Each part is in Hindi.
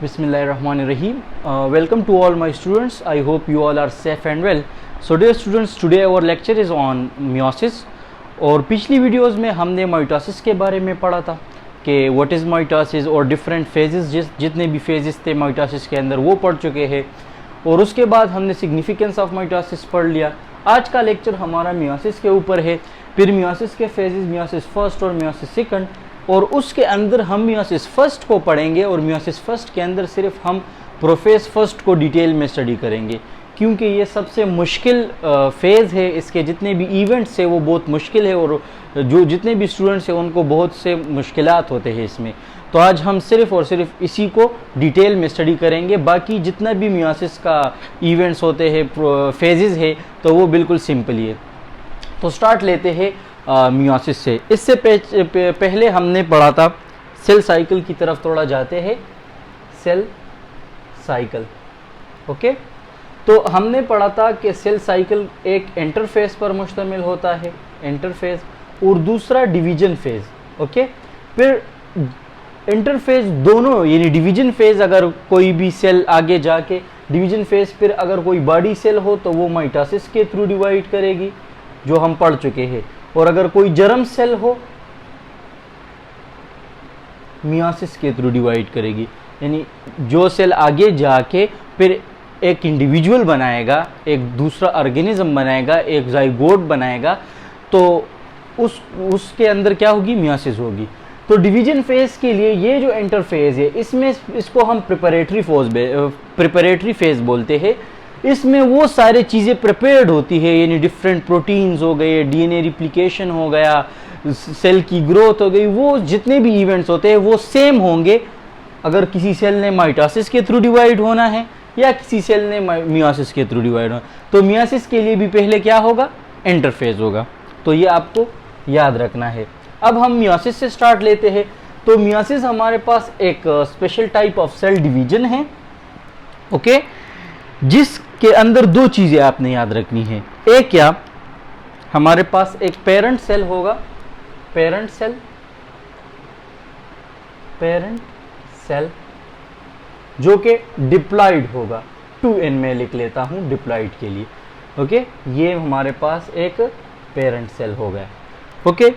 Bismillahirrahmanirrahim. Welcome to all my students. I hope you all are safe and well. So dear students, today our lecture is on meiosis. और पिछली वीडियोस में हमने माइटोसिस के बारे में पढ़ा था कि व्हाट इज़ माइटोसिस और डिफरेंट फेजेस, जितने भी फेजेस थे माइटोसिस के अंदर वो पढ़ चुके हैं। और उसके बाद हमने सिग्निफिकेंस ऑफ माइटोसिस पढ़ लिया। आज का लेक्चर हमारा मियोसिस के ऊपर है। फिर मियोसिस के फेजेस, मियोसिस फर्स्ट और मियोसिस सेकंड, और उसके अंदर हम मियोसिस फर्स्ट को पढ़ेंगे। और मियोसिस फर्स्ट के अंदर सिर्फ हम प्रोफेज फर्स्ट को डिटेल में स्टडी करेंगे, क्योंकि ये सबसे मुश्किल फेज़ है। इसके जितने भी इवेंट्स है वो बहुत मुश्किल है, और जो जितने भी स्टूडेंट्स हैं उनको बहुत से मुश्किलात होते हैं इसमें। तो आज हम सिर्फ और सिर्फ इसी को डिटेल में स्टडी करेंगे। बाकी जितना भी मियोसिस का इवेंट्स होते हैं, फेजेस है, तो वो बिल्कुल सिंपल ही है। तो स्टार्ट लेते हैं मियोसिस से। इससे पहले हमने पढ़ा था सेल साइकिल की तरफ थोड़ा जाते हैं। Cell cycle, okay. तो हमने पढ़ा था कि सेल साइकिल एक इंटरफेस पर मुश्तमिल होता है, इंटरफेस, और दूसरा डिवीजन फेज, ओके। फिर इंटरफेज दोनों, यानी डिवीजन फेज अगर कोई भी सेल आगे जाके डिवीजन फेज, फिर अगर कोई बॉडी सेल हो तो वो माइटोसिस के थ्रू डिवाइड करेगी, जो हम पढ़ चुके हैं। और अगर कोई जर्म सेल हो मियोसिस के थ्रू डिवाइड करेगी, यानी जो सेल आगे जाके फिर एक इंडिविजुअल बनाएगा, एक दूसरा ऑर्गेनिज्म बनाएगा, एक जाइगोट बनाएगा, तो उसके अंदर क्या होगी, मियोसिस होगी। तो डिवीजन फेज के लिए ये जो इंटरफेज है, इसमें इसको हम प्रिपरेटरी फेज बोलते हैं। इसमें वो सारी चीज़ें प्रिपेयर्ड होती है, यानी डिफरेंट प्रोटीन्स हो गए, डीएनए रिप्लिकेशन हो गया, सेल की ग्रोथ हो गई, वो जितने भी इवेंट्स होते हैं वो सेम होंगे। अगर किसी सेल ने माइटोसिस के थ्रू डिवाइड होना है या किसी सेल ने मियोसिस के थ्रू डिवाइड होना, तो मियोसिस के लिए भी पहले क्या होगा, इंटरफेज होगा। तो ये आपको याद रखना है। अब हम मियोसिस से स्टार्ट लेते हैं। तो मियोसिस हमारे पास एक special type of cell division है, ओके, जिसके अंदर दो चीज़ें आपने याद रखनी है। एक क्या, हमारे पास एक पेरेंट सेल होगा, पेरेंट सेल जो कि डिप्लॉइड होगा। 2n में लिख लेता हूं डिप्लॉइड के लिए, ओके। ये हमारे पास एक पेरेंट सेल हो गया, ओके।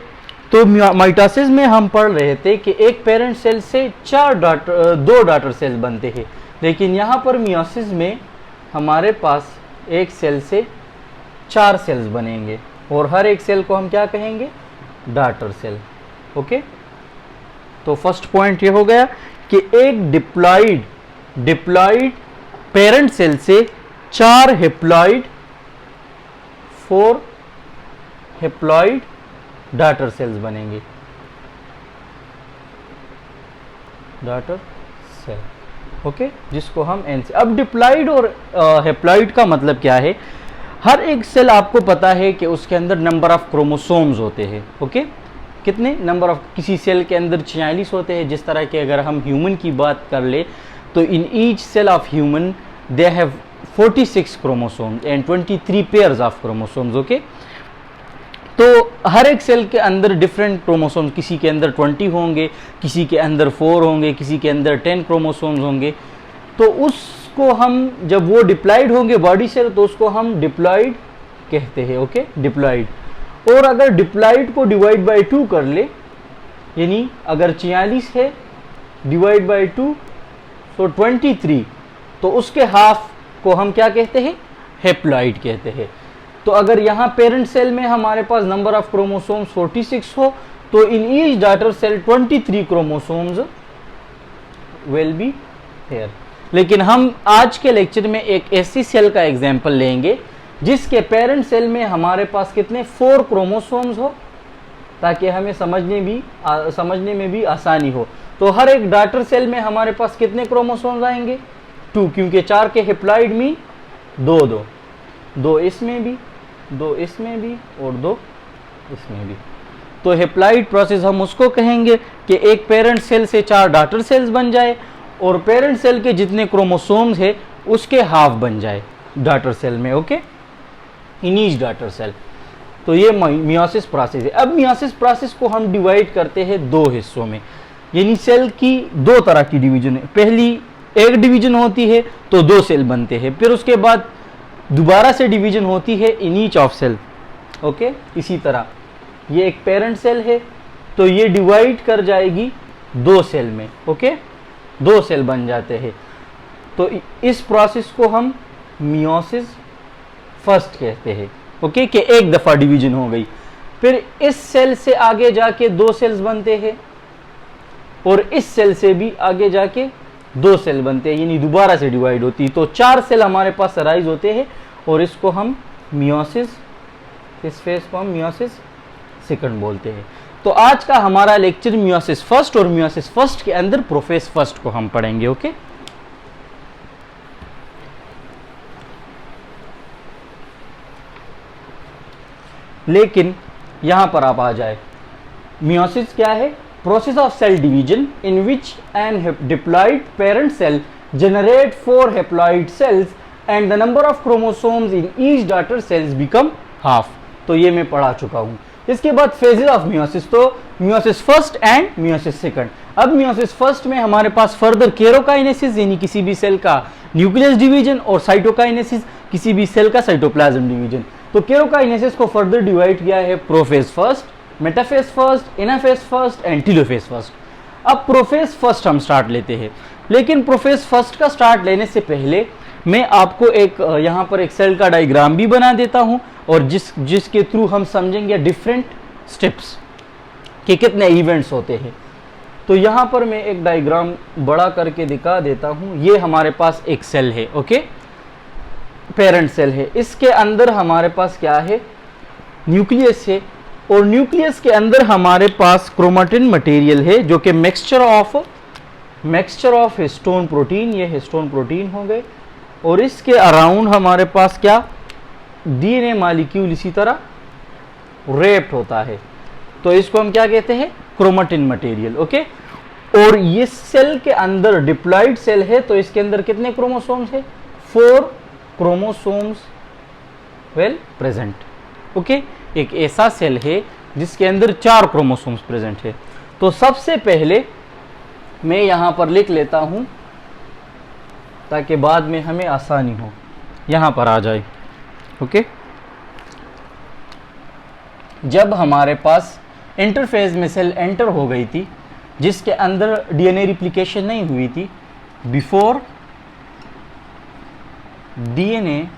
तो माइटोसिस में हम पढ़ रहे थे कि एक पेरेंट सेल से दो डॉटर सेल्स बनते हैं, लेकिन यहाँ पर मियोसिस में हमारे पास एक सेल से 4 सेल्स बनेंगे, और हर एक सेल को हम क्या कहेंगे, डॉटर सेल, ओके। तो फर्स्ट पॉइंट ये हो गया कि एक डिप्लॉइड पेरेंट सेल से 4 हेप्लॉइड डॉटर सेल्स बनेंगे, डॉटर सेल, ओके, जिसको हम एन से। अब डिप्लॉइड और हेप्लॉइड का मतलब क्या है। हर एक सेल आपको पता है कि उसके अंदर नंबर ऑफ क्रोमोसोम्स होते हैं, ओके। कितने नंबर ऑफ, किसी सेल के अंदर 46 होते हैं। जिस तरह के अगर हम ह्यूमन की बात कर ले तो in each cell of human they have 46 chromosomes and 23 pairs of chromosomes, okay. तो हर एक सेल के अंदर डिफरेंट क्रोमोसोम्स, किसी के अंदर 20 होंगे, किसी के अंदर 4 होंगे, किसी के अंदर 10 क्रोमोसोम्स होंगे। तो उसको हम, जब वो डिप्लॉइड होंगे बॉडी सेल, तो उसको हम डिप्लॉइड कहते हैं, ओके, डिप्लॉइड। और अगर डिप्लॉइड को डिवाइड बाय 2 कर ले, यानी अगर 46 है डिवाइड बाय 2 तो 23, तो उसके हाफ को हम क्या कहते हैं, हेप्लॉइड कहते हैं। तो अगर यहाँ पेरेंट सेल में हमारे पास नंबर ऑफ क्रोमोसोम्स 46 हो, तो in each daughter cell 23 chromosomes will be here. लेकिन हम आज के लेक्चर में एक ऐसी सेल का एग्जांपल लेंगे जिसके पेरेंट सेल में हमारे पास कितने 4 क्रोमोसोम्स हो, ताकि हमें समझने में भी आसानी हो। तो हर एक डॉटर सेल में हमारे पास कितने क्रोमोसोम्स आएंगे, 2, क्योंकि 4 के हेप्लॉइड में 2 इसमें भी, 2 इसमें भी, और 2 इसमें भी। तो हेप्लॉइड प्रोसेस हम उसको कहेंगे कि एक पेरेंट सेल से 4 डॉटर सेल्स बन जाए, और पेरेंट सेल के जितने क्रोमोसोम्स है उसके हाफ बन जाए डॉटर सेल में, okay, in each daughter cell. तो ये मियोसिस प्रोसेस है। अब मियोसिस प्रोसेस को हम डिवाइड करते हैं 2 हिस्सों में, यानी सेल की 2 तरह की डिवीजन है। पहली एक डिवीजन होती है तो 2 सेल बनते हैं, फिर उसके बाद दोबारा से डिवीजन होती है in each of cell. Okay, इसी तरह ये एक पेरेंट सेल है तो ये डिवाइड कर जाएगी 2 सेल में। ओके, 2 सेल बन जाते हैं। तो इस प्रोसेस को हम मियोसिस फर्स्ट कहते हैं। ओके, कि एक दफा डिवीजन हो गई, फिर इस सेल से आगे जाके 2 सेल्स बनते हैं और इस सेल से भी आगे जाके 2 सेल बनते हैं, यानी दोबारा से डिवाइड होती है। तो 4 सेल हमारे पास अराइज होते हैं और इसको हम मियोसिस, इस फेज को हम मियोसिस सेकंड बोलते हैं। तो आज का हमारा लेक्चर मियोसिस फर्स्ट और मियोसिस फर्स्ट के अंदर प्रोफेज फर्स्ट को हम पढ़ेंगे। ओके, लेकिन यहां पर आप आ जाए, मियोसिस क्या है? Process of cell division in which an diploid parent cell generate 4 haploid cells and the number of chromosomes in each daughter cells become half। तो ये मैं पढ़ा चुका हूं। इसके बाद फेजेस ऑफ मियोसिस, तो meiosis first and meiosis second. अब मियोसिस फर्स्ट में हमारे पास फर्दर केरोकाइनेसिस यानी किसी भी सेल का न्यूक्लियस डिवीजन और साइटोकाइनेसिस किसी भी सेल का साइटोप्लाज्म डिवीजन। तो केरोकाइनेसिस को फर्दर डिवाइड किया है prophase first, metaphase first, anaphase first and telophase first. अब प्रोफेज फर्स्ट हम स्टार्ट लेते हैं, लेकिन प्रोफेज फर्स्ट का स्टार्ट लेने से पहले मैं आपको एक यहाँ पर एक सेल का डायग्राम भी बना देता हूँ और जिसके थ्रू हम समझेंगे डिफरेंट स्टेप्स कि कितने इवेंट्स होते हैं। तो यहाँ पर मैं एक डायग्राम बड़ा करके दिखा देता हूँ। ये हमारे पास एक सेल है, ओके, पेरेंट सेल है। इसके अंदर हमारे पास क्या है? न्यूक्लियस है और न्यूक्लियस के अंदर हमारे पास क्रोमेटिन मटेरियल है जो कि मिक्सचर ऑफ हिस्टोन प्रोटीन, ये हिस्टोन प्रोटीन हो गए, और इसके अराउंड हमारे पास क्या? डीएनए मॉलिक्यूल इसी तरह रेप्ट होता है। तो इसको हम क्या कहते हैं? Chromatin material. ओके, और ये सेल के अंदर डिप्लॉइड सेल है तो इसके अंदर कितने क्रोमोसोम्स है? 4 क्रोमोसोम्स वेल प्रेजेंट। ओके, एक ऐसा सेल है जिसके अंदर 4 क्रोमोसोम्स प्रेजेंट है। तो सबसे पहले मैं यहां पर लिख लेता हूं ताकि बाद में हमें आसानी हो, यहां पर आ जाए। ओके, जब हमारे पास इंटरफेज में सेल एंटर हो गई थी जिसके अंदर डीएनए रिप्लिकेशन नहीं हुई थी, बिफोर डीएनए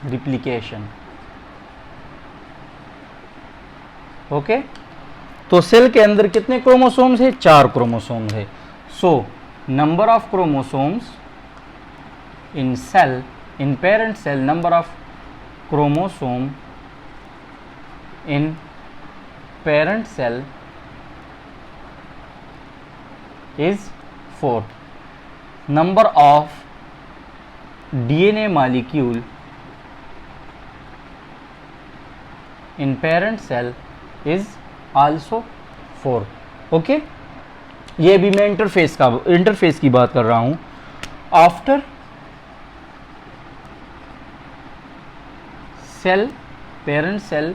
रिप्लिकेशन, ओके, तो सेल के अंदर कितने क्रोमोसोम्स है? 4 क्रोमोसोम्स है। So number of chromosomes in cell, in parent cell, number of chromosome in parent cell is 4. Number of DNA molecule in parent cell is also 4. Okay, ये भी मैं इंटरफेस की बात कर रहा हूं। After cell, parent cell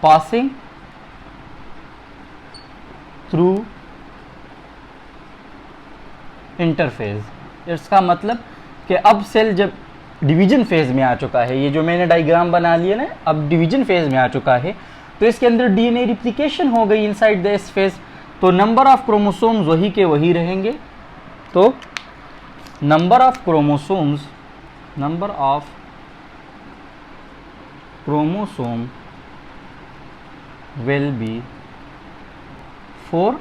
passing through interphase, इसका मतलब कि अब सेल जब डिवीजन फेज में आ चुका है, ये जो मैंने डायग्राम बना लिया ना, अब डिवीजन फेज में आ चुका है, तो इसके अंदर डीएनए रिप्लिकेशन हो गई इनसाइड दिस फेज, तो नंबर ऑफ क्रोमोसोम्स वही के वही रहेंगे। तो number of chromosome will be 4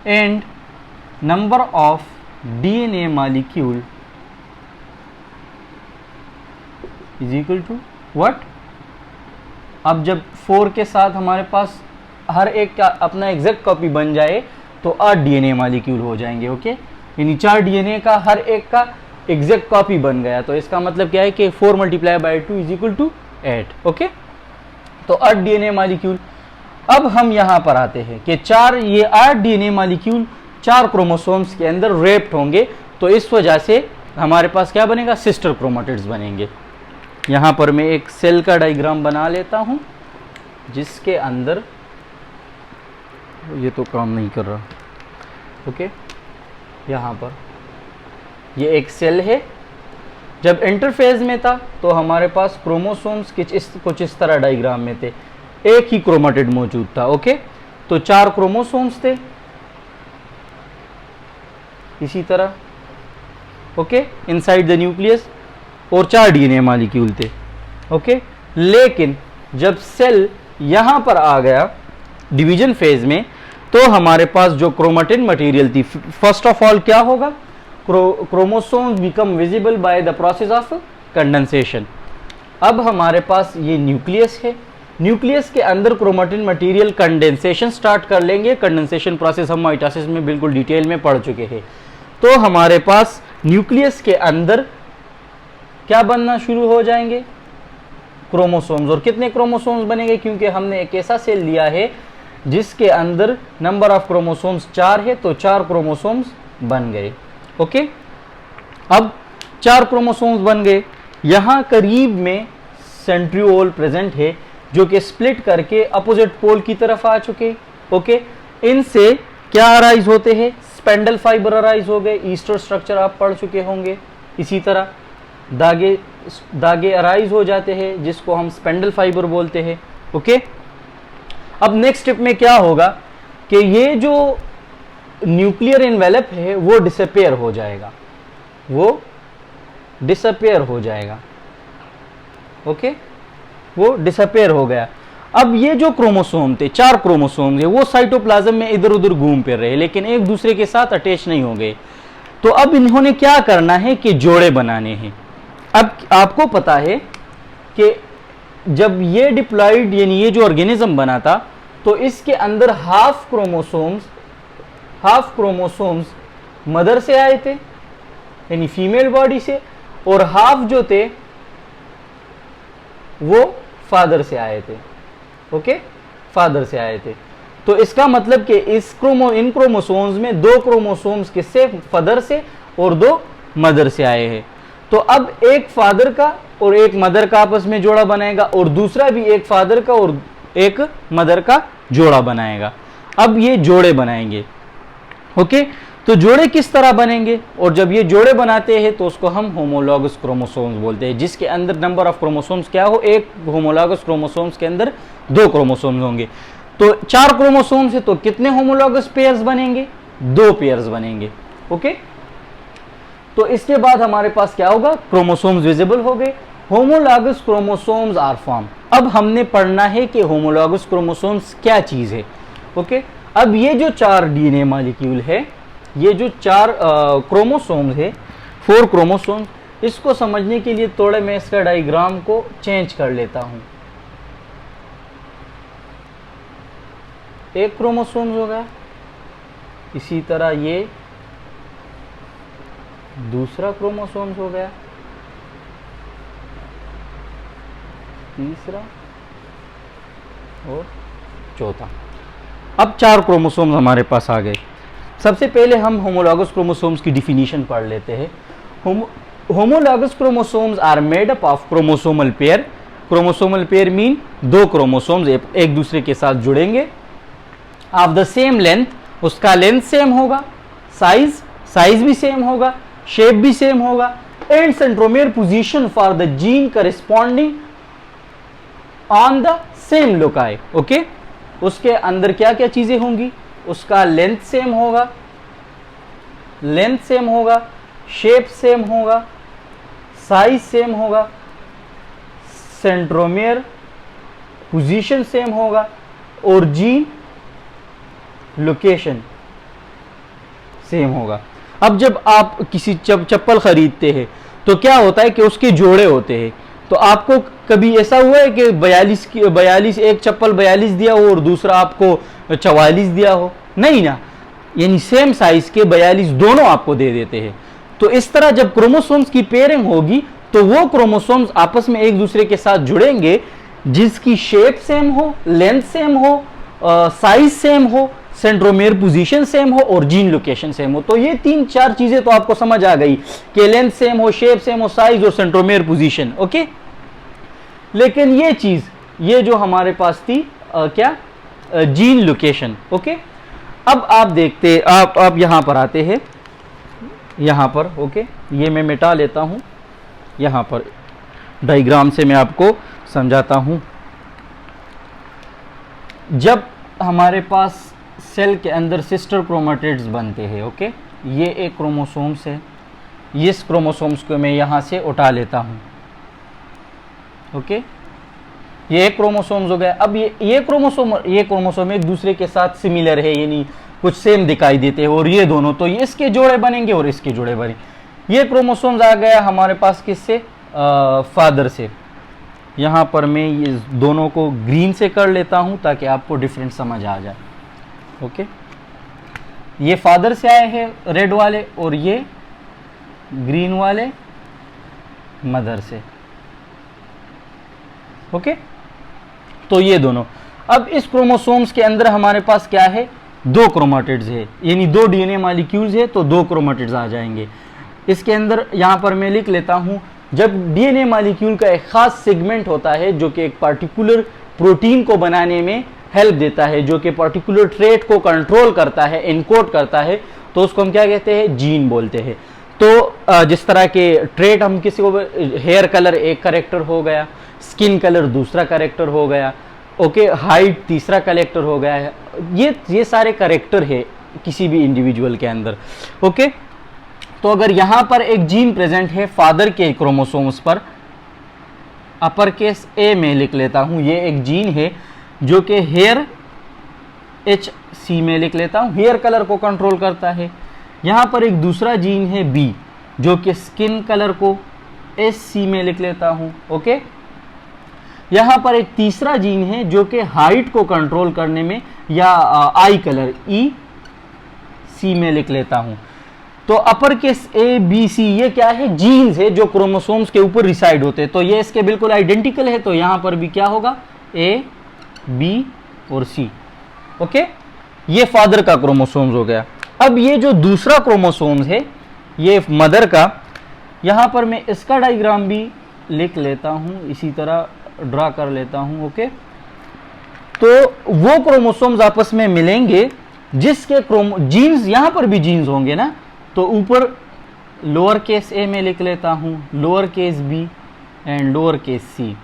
and number of DNA molecule is equal to what? अब जब 4 के साथ हमारे पास हर एक का अपना एग्जैक्ट कॉपी बन जाए तो 8 DNA मॉलिक्यूल हो जाएंगे। ओके, यानी 4 DNA का हर एक का एग्जैक्ट कॉपी बन गया, तो इसका मतलब क्या है कि 4 × 2 इज इक्वल टू 8। ओके, तो 8 DNA मॉलिक्यूल। अब हम यहां पर आते हैं कि 8 DNA मॉलिक्यूल 4 क्रोमोसोम्स के अंदर रेप्ट होंगे, तो इस वजह से हमारे पास क्या बनेगा? सिस्टर क्रोमेटिड्स बनेंगे। यहाँ पर मैं एक सेल का डायग्राम बना लेता हूँ जिसके अंदर, ये तो काम नहीं कर रहा। ओके, यहाँ पर ये एक सेल है। जब इंटरफेज में था तो हमारे पास क्रोमोसोम्स कुछ इस तरह डायग्राम में थे, एक ही क्रोमेटिड मौजूद था। ओके, तो 4 क्रोमोसोम्स थे इसी तरह, ओके, इनसाइड द न्यूक्लियस, और 4 डीएनए मॉलिक्यूल थे। ओके, लेकिन जब सेल यहां पर आ गया डिवीजन फेज में, तो हमारे पास जो क्रोमेटिन मटेरियल थी, फर्स्ट ऑफ ऑल क्या होगा, chromosomes become visible by the process of condensation. अब हमारे पास ये न्यूक्लियस है, न्यूक्लियस के अंदर क्रोमेटिन मटेरियल कंडेंसेशन स्टार्ट कर लेंगे। कंडेंसेशन प्रोसेस हम माइटोसिस में बिल्कुल डिटेल में पढ़ चुके हैं। तो हमारे पास न्यूक्लियस के अंदर क्या बनना शुरू हो जाएंगे, क्रोमोसोम्स। और कितने क्रोमोसोम्स बनेंगे, क्योंकि हमने एक ऐसा सेल लिया है जिसके अंदर नंबर ऑफ क्रोमोसोम्स 4 है, तो 4 क्रोमोसोम्स बन गए। ओके, अब 4 क्रोमोसोम्स बन गए। यहां करीब में सेंट्रियोल प्रेजेंट है जो कि स्प्लिट करके अपोजिट पोल की तरफ आ चुके। ओके, इनसे क्या अराइज होते हैं, स्पेंडल फाइबर अराइज हो गए। ईस्टर स्ट्रक्चर आप पढ़ चुके होंगे। इसी तरह धागे अराइज हो जाते हैं जिसको हम स्पेंडल फाइबर बोलते हैं। ओके, अब नेक्स्ट स्टेप में क्या होगा कि ये जो न्यूक्लियर एनवेलप है वो डिसअपियर हो जाएगा, वो डिसअपियर हो जाएगा। ओके, वो डिसअपियर हो गया। अब ये जो क्रोमोसोम थे, 4 क्रोमोसोम थे, वो साइटोप्लाज्म में इधर उधर घूम फिर रहे, लेकिन एक दूसरे के साथ अटैच नहीं हो गए। तो अब इन्होंने क्या करना है कि जोड़े बनाने हैं। अब आपको पता है कि जब ये डिप्लॉइड यानी ये जो ऑर्गेनिज्म बना था, तो इसके अंदर हाफ क्रोमोसोम्स मदर से आए थे यानी फीमेल बॉडी से, और हाफ जो थे वो फादर से आए थे। ओके, फादर से आए थे। तो इसका मतलब कि इन क्रोमोसोम्स में 2 क्रोमोसोम्स किससे, फादर से, और 2 मदर से आए हैं। तो अब एक फादर का और एक मदर का आपस में जोड़ा बनाएगा, और दूसरा भी एक फादर का और एक मदर का जोड़ा बनाएगा। अब ये जोड़े बनाएंगे। ओके, तो जोड़े किस तरह बनेंगे, और जब ये जोड़े बनाते हैं तो उसको हम होमोलॉगस क्रोमोसोम्स बोलते हैं, जिसके अंदर नंबर ऑफ क्रोमोसोम्स क्या हो, एक होमोलॉगस क्रोमोसोम्स के अंदर 2 क्रोमोसोम्स होंगे। तो 4 क्रोमोसोम्स है तो कितने होमोलॉगस पेयर्स बनेंगे, 2 पेयर्स बनेंगे। ओके, तो इसके बाद हमारे पास क्या होगा, क्रोमोसोम्स विजिबल हो गए, होमोलॉगस क्रोमोसोम्स आर फॉर्म। अब हमने पढ़ना है कि होमोलॉगस क्रोमोसोम्स क्या चीज है। ओके, अब ये जो 4 डीएनए मॉलिक्यूल है, ये जो 4 क्रोमोसोम्स है, 4 क्रोमोसोम्स, इसको समझने के लिए थोड़ा मैं इसका डायग्राम को चेंज कर लेता हूं। एक क्रोमोसोम्स हो गया, इसी तरह ये दूसरा क्रोमोसोम्स हो गया, तीसरा और चौथा। अब 4 क्रोमोसोम्स हमारे पास आ गए। सबसे पहले हम होमोलॉगस क्रोमोसोम्स की डिफिनीशन पढ़ लेते हैं। Homologous chromosomes are made up of chromosomal pair. Chromosomal pair mean 2 chromosomes एक दूसरे के साथ जुड़ेंगे, ऑफ द सेम लेंथ, उसका लेंथ सेम होगा, साइज भी सेम होगा, शेप भी सेम होगा, and centromere position for the gene corresponding on the same loci. Okay, उसके अंदर क्या क्या चीजें होंगी, उसका लेंथ सेम होगा, शेप सेम होगा, साइज सेम होगा, सेंट्रोमेयर पोजीशन सेम होगा, और जीन लोकेशन सेम होगा। अब जब आप किसी चप्पल खरीदते हैं तो क्या होता है कि उसके जोड़े होते हैं। तो आपको कभी ऐसा हुआ है कि 42 एक चप्पल 42 दिया हो और दूसरा आपको 44 दिया हो? नहीं ना, यानी सेम साइज के 42 दोनों आपको दे देते हैं। तो इस तरह जब क्रोमोसोम्स की पेयरिंग होगी तो वो क्रोमोसोम्स आपस में एक दूसरे के साथ जुड़ेंगे जिसकी शेप सेम हो, लेंथ सेम हो, साइज सेम हो, सेंट्रोमेयर पोजीशन सेम हो और जीन लोकेशन सेम हो। तो ये 3-4 चीजें तो आपको समझ आ गई कि लेंथ सेम हो, शेप सेम हो, साइज और सेंट्रोमेयर पोजीशन। ओके, लेकिन ये चीज, ये जो हमारे पास थी क्या, जीन लोकेशन। ओके, अब आप देखते, आप यहां पर आते हैं, यहाँ पर। ओके, ये मैं मिटा लेता हूँ, यहाँ पर डायग्राम से मैं आपको समझाता हूँ। जब हमारे पास सेल के अंदर सिस्टर क्रोमेटिड्स बनते हैं, ओके, ये एक क्रोमोसोम्स है, इस क्रोमोसोम्स को मैं यहाँ से उठा लेता हूँ। ओके, ये एक क्रोमोसोम्स हो गया। अब ये क्रोमोसोम एक दूसरे के साथ सिमिलर है, यानी कुछ सेम दिखाई देते हैं, और ये दोनों तो ये इसके जोड़े बनेंगे और इसके जोड़े बनेंगे। ये क्रोमोसोम्स आ गया हमारे पास किससे, फादर से। यहाँ पर मैं ये दोनों को ग्रीन से कर लेता हूँ ताकि आपको डिफरेंस समझ आ जाए। ओके, ये फादर से आए हैं रेड वाले, और ये ग्रीन वाले मदर से। ओके, तो ये दोनों। अब इस क्रोमोसोम्स के अंदर हमारे पास क्या है, दो क्रोमेटिड्स है, यानी दो डीएनए मॉलिक्यूल्स है, तो दो क्रोमेटिड्स आ जाएंगे इसके अंदर। यहां पर मैं लिख लेता हूं, जब डीएनए मॉलिक्यूल का एक खास सेगमेंट होता है जो कि एक पर्टिकुलर प्रोटीन को बनाने में हेल्प देता है, जो कि पर्टिकुलर ट्रेट को कंट्रोल करता है, इनकोड करता है, तो उसको हम क्या कहते हैं, जीन बोलते हैं। तो जिस तरह के ट्रेट हम किसी को, हेयर कलर एक कैरेक्टर हो गया, स्किन कलर दूसरा कैरेक्टर हो गया, ओके, हाइट तीसरा कैरेक्टर हो गया है, ये सारे कैरेक्टर है किसी भी इंडिविजुअल के अंदर। ओके, तो अगर यहां पर एक जीन प्रेजेंट है फादर के क्रोमोसोम्स पर, अपर केस ए में लिख लेता हूं, ये एक जीन है जो कि हेयर HC में लिख लेता हूं, हेयर कलर को कंट्रोल करता है। यहां पर एक दूसरा जीन है B जो कि स्किन कलर को SC में लिख लेता हूं। ओके, यहां पर एक तीसरा जीन है जो कि हाइट को कंट्रोल करने में, या आई कलर EC में लिख लेता हूं। तो अपर केस ABC ये क्या है, जीन्स है जो क्रोमोसोम्स के ऊपर रिसाइड होते हैं, तो ये इसके बिल्कुल आइडेंटिकल है, तो यहां पर भी क्या होगा, A B और C। ओके, ये फादर का क्रोमोसोम्स हो गया। अब ये जो दूसरा क्रोमोसोम्स है, ये मदर का, यहां पर मैं इसका डायग्राम भी लिख लेता हूं, इसी तरह ड्रा कर लेता हूं। ओके, तो वो क्रोमोसोम्स आपस में मिलेंगे जिसके जीन्स, यहां पर भी जीन्स होंगे ना, तो ऊपर लोअर केस ए में लिख लेता हूं, lower case B and lower case c,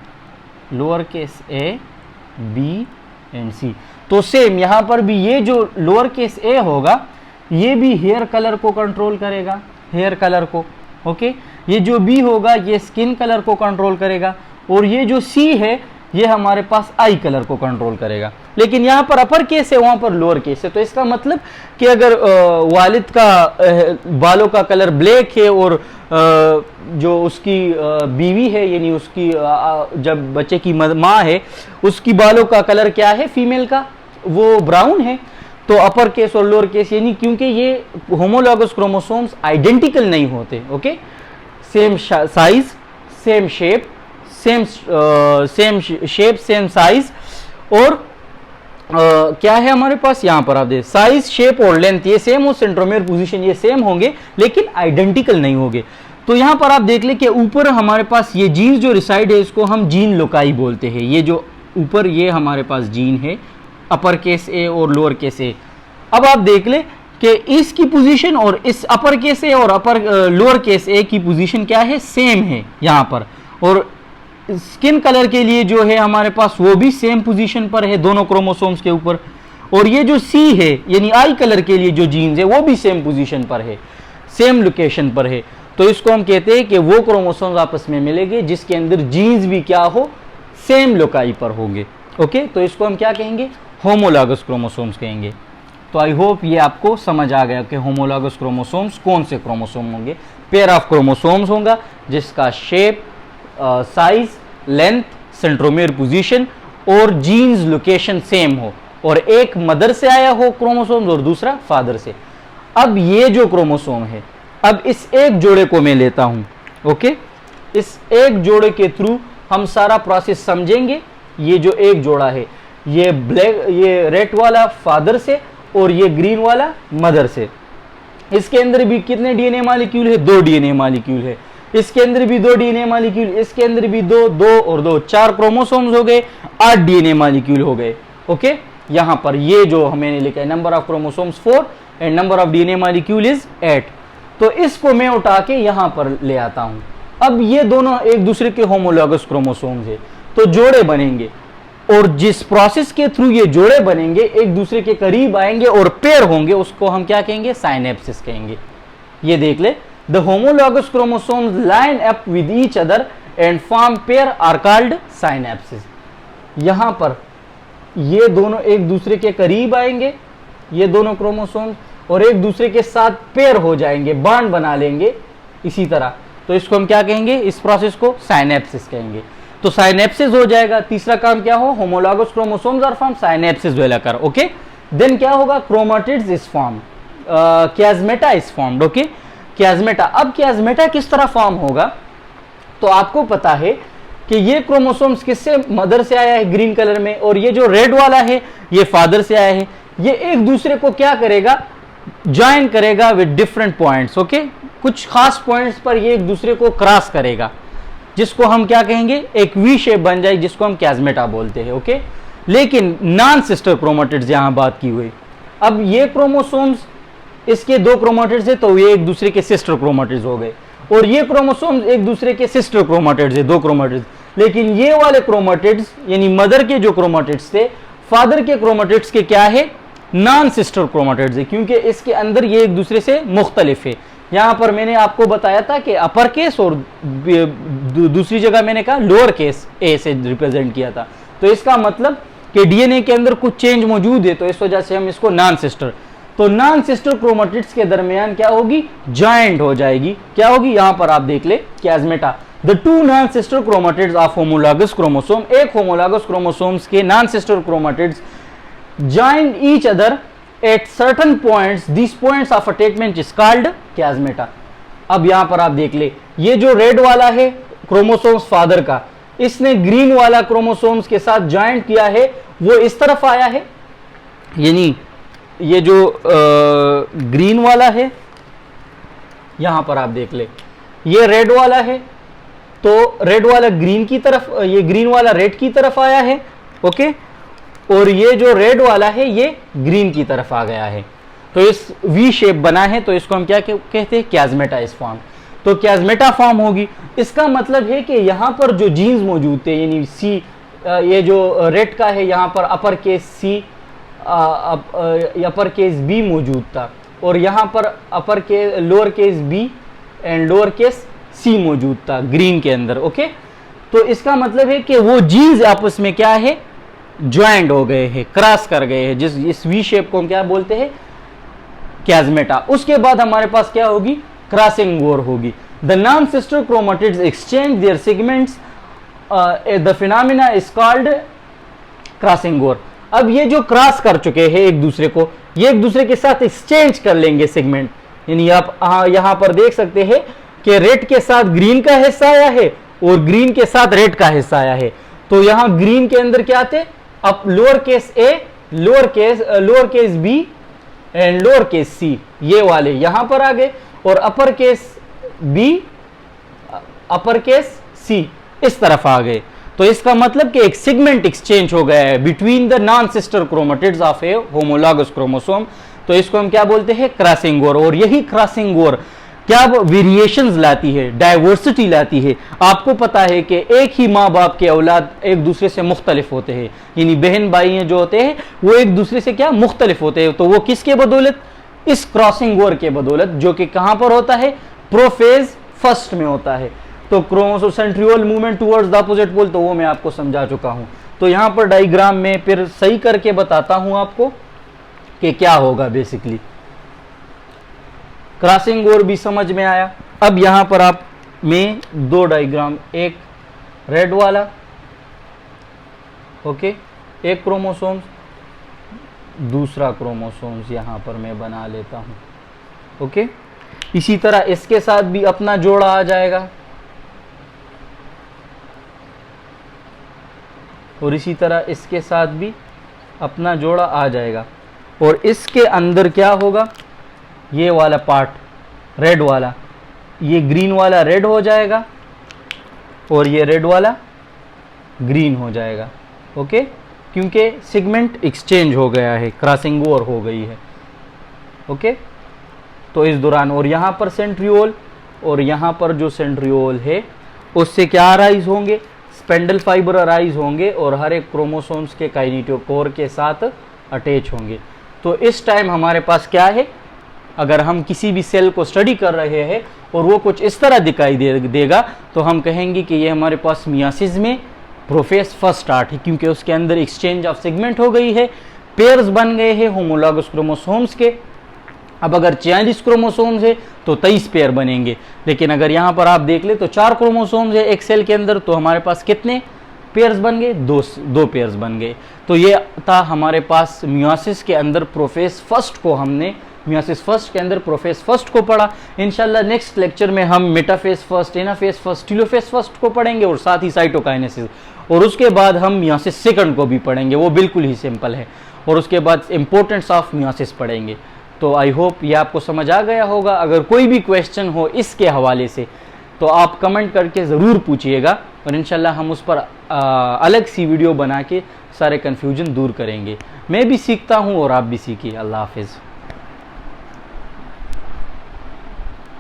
lower case a b and c. तो सेम यहां पर भी ये जो लोअर केस ए होगा, ये भी हेयर कलर को कंट्रोल करेगा, हेयर कलर को। ओके, ये जो बी होगा ये स्किन कलर को कंट्रोल करेगा, और ये जो सी है ये हमारे पास आई कलर को कंट्रोल करेगा। लेकिन यहाँ पर अपर केस है, वहां पर लोअर केस है, तो इसका मतलब कि अगर वालिद का बालों का कलर ब्लैक है और जो उसकी बीवी है, यानी उसकी जब बच्चे की माँ है, उसकी बालों का कलर क्या है, फीमेल का, वो ब्राउन है, तो अपर केस और लोअर केस, यानी क्योंकि ये होमोलॉगस क्रोमोसोम्स आइडेंटिकल नहीं होते। Okay, same size, same shape, same shape, same size, और क्या है हमारे पास, यहां पर आप देख, साइज, शेप और लेंथ ये सेम हो, सेंट्रोमियर पोजीशन ये सेम होंगे, लेकिन आइडेंटिकल नहीं होंगे। तो यहां पर आप देख ले कि ऊपर हमारे पास ये जीन जो रिसाइड है, इसको हम जीन लोकाई बोलते हैं। ये जो ऊपर ये हमारे पास जीन है, अपर केस ए और लोअर केस ए। अब आप देख ले कि इसकी पोजीशन और इस अपर केस ए और लोअर केस ए की पोजीशन क्या है, सेम है यहां पर, और स्किन कलर के लिए जो है हमारे पास वो भी सेम पोजीशन पर है दोनों क्रोमोसोम्स के ऊपर, और ये जो सी है यानी आई कलर के लिए जो जीन्स है वो भी सेम पोजीशन पर है, सेम लोकेशन पर है। तो इसको हम कहते हैं कि वो क्रोमोसोम्स आपस में मिलेंगे जिसके अंदर जीन्स भी क्या हो, सेम लोकाई पर होंगे। ओके, तो इसको हम क्या कहेंगे, होमोलॉगस क्रोमोसोम्स कहेंगे। तो आई होप ये आपको समझ आ गया कि होमोलॉगस क्रोमोसोम्स कौन से क्रोमोसोम होंगे। पेयर ऑफ क्रोमोसोम्स होगा जिसका shape, size, length, centromere position और जीन्स लोकेशन सेम हो, और एक मदर से आया हो क्रोमोसोम और दूसरा फादर से। अब ये जो क्रोमोसोम है, अब इस एक जोड़े को मैं लेता हूं। ओके, इस एक जोड़े के थ्रू हम सारा प्रोसेस समझेंगे। ये जो एक जोड़ा है, ये ब्लैक, ये रेड वाला फादर से और ये ग्रीन वाला मदर से। इसके अंदर भी कितने डीएनए मॉलिक्यूल है, 2 डीएनए मॉलिक्यूल है। इसके अंदर भी 2 डीएनए मॉलिक्यूल, इसके अंदर भी 2, 2 और 2, 4 क्रोमोसोम्स हो गए, 8 डीएनए मॉलिक्यूल हो गए। ओके, यहां पर ये जो हमने लिखा है, number of chromosomes 4 and number of DNA molecule is 8। तो इसको मैं उठा के यहां पर ले आता हूं। अब ये दोनों एक दूसरे के होमोलॉगस क्रोमोसोम्स है, तो जोड़े बनेंगे, और जिस प्रोसेस के थ्रू ये जोड़े बनेंगे, एक दूसरे के करीब आएंगे और पेयर होंगे, उसको हम क्या कहेंगे? साइनेप्सिस कहेंगे। ये देख ले, the homologous chromosomes line up with each other and form pair are called synapsis. यहां पर ये दोनों एक दूसरे के करीब आएंगे, ये दोनों क्रोमोसोम्स, और एक दूसरे के साथ पेयर हो जाएंगे, बॉन्ड बना लेंगे इसी तरह। तो इसको हम क्या कहेंगे? इस प्रोसेस को साइनेप्सिस कहेंगे। तो साइनेप्सिस हो जाएगा। तीसरा काम क्या हो? Homologous chromosomes are form, synapsis will occur. Okay, then क्या होगा? Chromatids is form, chiasmata is formed. Okay, chiasmata. अब कियास्मेटा किस तरह फॉर्म होगा? तो आपको पता है कि ये क्रोमोसोम्स किससे? मदर से आया है ग्रीन कलर में, और ये जो रेड वाला है ये फादर से आया है। ये एक दूसरे को क्या करेगा? ज्वाइन करेगा विद डिफरेंट पॉइंट्स। ओके, कुछ खास पॉइंट्स पर ये एक दूसरे को क्रॉस करेगा, जिसको हम क्या कहेंगे? एक वी शेप बन जाए, जिसको हम कियास्मेटा बोलते हैं। ओके, लेकिन नॉन सिस्टर क्रोमैटिड्स यहां बात की हुई। अब ये क्रोमोसोम्स, इसके दो क्रोमैटिड्स है, तो ये एक दूसरे के सिस्टर क्रोमैटिड्स हो गए, और ये क्रोमोसोम्स एक दूसरे के सिस्टर क्रोमैटिड्स है, दो क्रोमैटिड्स। लेकिन ये वाले क्रोमैटिड्स, यानी मदर के जो क्रोमैटिड्स थे, फादर के क्रोमैटिड्स के क्या है? नॉन सिस्टर क्रोमैटिड्स है, क्योंकि इसके अंदर ये एक दूसरे से मुख्तलिफ है। यहां पर मैंने आपको बताया था कि अपर केस, और दूसरी जगह मैंने कहा लोअर केस ए से रिप्रेजेंट किया था। तो इसका मतलब कि डीएनए के अंदर कुछ चेंज मौजूद है, तो इस वजह से हम इसको नॉन सिस्टर। तो नॉन सिस्टर क्रोमैटिड्स के दरमियान क्या होगी? जॉइंट हो जाएगी। क्या होगी? यहां पर आप देख ले, chiasmata. The two non sister chromatids of homologous chromosome, एक होमोलॉगस क्रोमोसोम्स के non sister chromatids join each other at certain points, these points of attachment is called chiasmata। अब यहां पर आप देख ले, ये जो रेड वाला है क्रोमोसोम्स फादर का, इसने ग्रीन वाला क्रोमोसोम्स के साथ ज्वाइंट किया है, वो इस तरफ आया है, यानी ये जो ग्रीन वाला है, यहां पर आप देख ले, ये रेड वाला है, तो रेड वाला ग्रीन की तरफ, ये ग्रीन वाला रेड की तरफ आया है। ओके, और ये जो रेड वाला है ये ग्रीन की तरफ आ गया है, तो इस वी शेप बना है, तो इसको हम क्या कहते हैं? कियास्मेटा इज फॉर्म। तो कियास्मेटा फॉर्म होगी। इसका मतलब है कि यहाँ पर जो जीन्स मौजूद थे, यानी सी, ये जो रेड का है यहाँ पर upper case c, upper case b मौजूद था, और यहाँ पर अपर के lower case B and lower case c मौजूद था ग्रीन के अंदर। ओके, तो इसका मतलब है कि वो जीन्स आपस में क्या है? ज्वाइंट हो गए हैं, क्रॉस कर गए हैं, जिस इस वी शेप को हम क्या बोलते हैं? कियास्मेटा। उसके बाद हमारे पास क्या होगी? क्रॉसिंग ओवर होगी। The non sister chromatids exchange there segments, the phenomena is called crossing over. अब ये जो क्रॉस कर चुके हैं एक दूसरे को, ये एक दूसरे के साथ एक्सचेंज कर लेंगे सेगमेंट, यानी आप यहां पर देख सकते हैं कि रेड के साथ ग्रीन का हिस्सा आया है और ग्रीन के साथ रेड का हिस्सा आया है। तो यहां ग्रीन के अंदर क्या थे? अब lower case A, lower case B and lower case C, ये वाले यहां पर आ गए, और upper case B, upper case C इस तरफ आ गए। तो इसका मतलब कि एक सेगमेंट एक्सचेंज हो गया है between the non sister chromatids of A homologous chromosome. तो इसको हम क्या बोलते हैं? Crossing over. और यही क्रॉसिंग ओवर क्या वेरिएशंस लाती है, डाइवर्सिटी लाती है। आपको पता है कि एक ही माँ बाप के औलाद एक दूसरे से मुख्तलिफ होते हैं, यानी बहन भाई जो होते हैं वो एक दूसरे से क्या? मुख्तलिफ होते हैं। तो वो किसके बदौलत? इस क्रॉसिंग ओवर के बदौलत, जो कि कहां पर होता है? प्रोफेज फर्स्ट में होता है। तो chromosome centriole movement towards the opposite pole, तो वो मैं आपको समझा चुका हूं। तो यहां पर डायग्राम में फिर सही करके बताता हूं आपको कि क्या होगा। बेसिकली क्रॉसिंग ओवर भी समझ में आया। अब यहां पर आप में दो डायग्राम, एक रेड वाला, ओके, एक क्रोमोसोम्स, दूसरा क्रोमोसोम्स यहां पर मैं बना लेता हूं। ओके, इसी तरह इसके साथ भी अपना जोड़ा आ जाएगा, और इसी तरह इसके साथ भी अपना जोड़ा आ जाएगा। और इसके अंदर क्या होगा? ये वाला पार्ट रेड वाला, ये ग्रीन वाला रेड हो जाएगा, और ये रेड वाला ग्रीन हो जाएगा। ओके, क्योंकि सेगमेंट एक्सचेंज हो गया है, क्रॉसिंग ओवर हो गई है। ओके, तो इस दौरान, और यहाँ पर सेंट्रियोल और यहाँ पर जो सेंट्रियोल है उससे क्या अराइज होंगे, स्पेंडल फाइबर अराइज होंगे और हर एक क्रोमोसोम्स के काइनेटोकोर के साथ अटैच होंगे। तो इस टाइम हमारे पास क्या है, अगर हम किसी भी सेल को स्टडी कर रहे हैं और वो कुछ इस तरह दिखाई देगा तो हम कहेंगे कि ये हमारे पास मियासिस में प्रोफेज फर्स्ट स्टार्ट है, क्योंकि उसके अंदर एक्सचेंज ऑफ सेगमेंट हो गई है, पेयर्स बन गए हैं होमोलॉगस क्रोमोसोम्स के। अब अगर 46 क्रोमोसोम्स है तो 23 पेयर बनेंगे, लेकिन अगर यहाँ पर आप देख ले तो 4 क्रोमोसोम्स है एक सेल के अंदर, तो हमारे पास कितने पेयर्स बन गए, दो पेयर्स बन गए। तो ये था हमारे पास मियोसिस के अंदर प्रोफेज फर्स्ट को, हमने मियोसिस फर्स्ट के अंदर प्रोफेज फर्स्ट को पढ़ा। इंशाल्लाह नेक्स्ट लेक्चर में हम metaphase first, anaphase first, telophase first को पढ़ेंगे और साथ ही साइटोकाइनेसिस, और उसके बाद हम मियोसिस सेकंड को भी पढ़ेंगे, वो बिल्कुल ही सिंपल है, और उसके बाद इंपॉर्टेंस ऑफ मियोसिस पढ़ेंगे। तो आई होप ये आपको समझ आ गया होगा। अगर कोई भी क्वेश्चन हो इसके हवाले से तो आप कमेंट करके ज़रूर पूछिएगा, और इंशाल्लाह हम उस पर अलग सी वीडियो बना के सारे कन्फ्यूजन दूर करेंगे। मैं भी सीखता हूँ और आप भी सीखिए। अल्लाह हाफिज़।